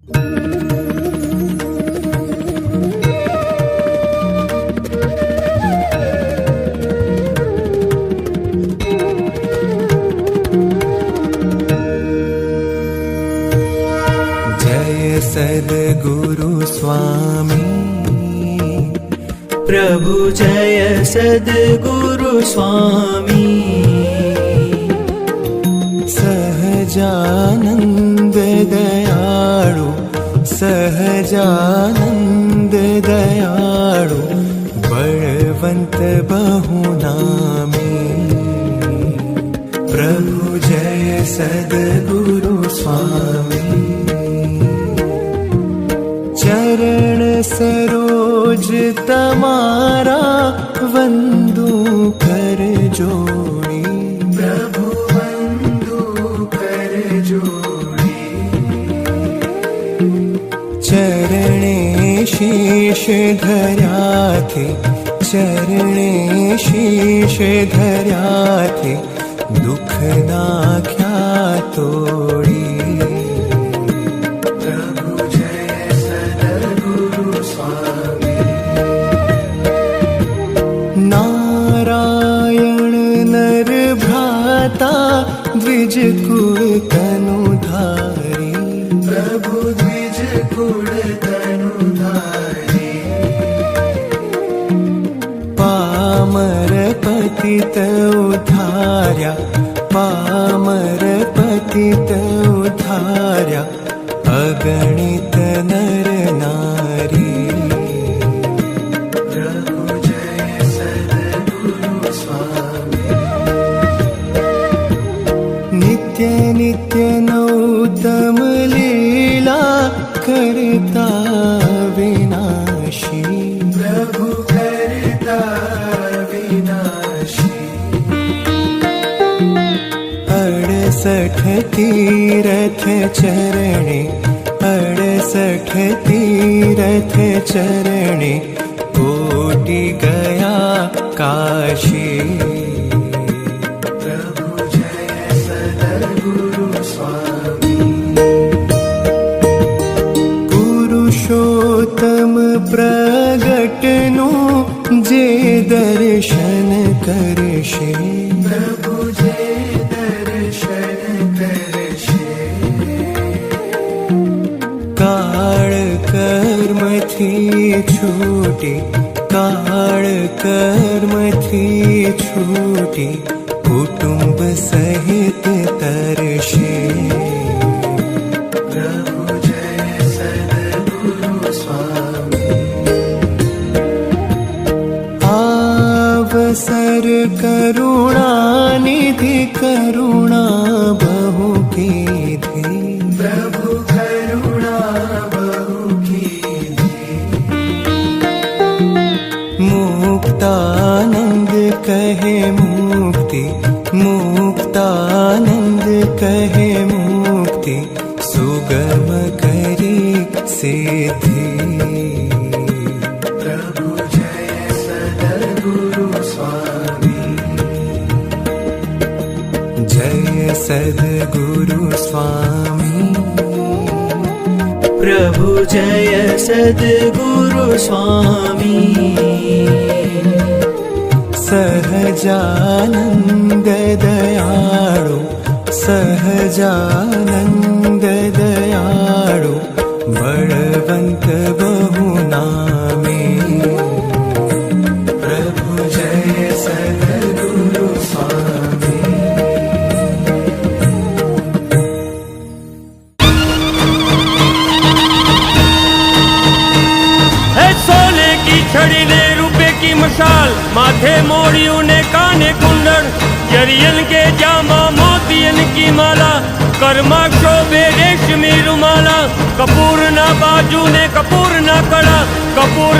जय सद्गुरु स्वामी प्रभु, जय सद्गुरु स्वामी। सहजानंद दयाळु, सहजानंद दयाळु, बलवंत बहुनामी। प्रभु जय सद्गुरु स्वामी। चरण सरोज तमारा वंदू कर जोड़ी। प्रभु वंदू कर जोड़ी। चरणे शीश धर्या थे, चरणे शीश धर्या थे, दुख नाख्या तोड़ी। नारायण नर भ्राता द्विज कुल तनुधारी। प्रभु द्विज कुल तनुधारी। पामर पतित उद्धार्या, पामर पतित उद्धार्या, अगणित नर नारी। नित्य नित्य नौतम लीला करता विनाशी। प्रभु करता विनाशी। 68 तीरथ चरणे, 68 तीरथ चरणे, कोटि गया काशी। पुरुषोत्तम प्रगटनु जे दर्शन करशे। प्रभु जे दर्शन करशे। काल कर्म थी छूटी, काल कर्म थी छूटी, कुटुंब सहित तरशे। अवसर करुणा निधि, करुणा बहु कीधी। प्रभु करुणा बहु कीधी। मुक्तानंद कहे मुक्ति, मुक्तानंद कहे मुक्ति, सुगम करी सिद्धि। जय सद्गुरु स्वामी प्रभु, जय सद्गुरु स्वामी। सहजानंद दयाळु, सहजानंद दयाळु, बलवंत बहुनामी। प्रभु जय सद्गुरु स्वामी। छड़ी ने रुपए की मशाल, माथे मोड़ियों ने काने कुंडल, जरियन के जामा मोतियन की माला, कर्मा शोभे रेशमी रुमाला, कपूर ना बाजू ने कपूर ना कड़ा, कपूर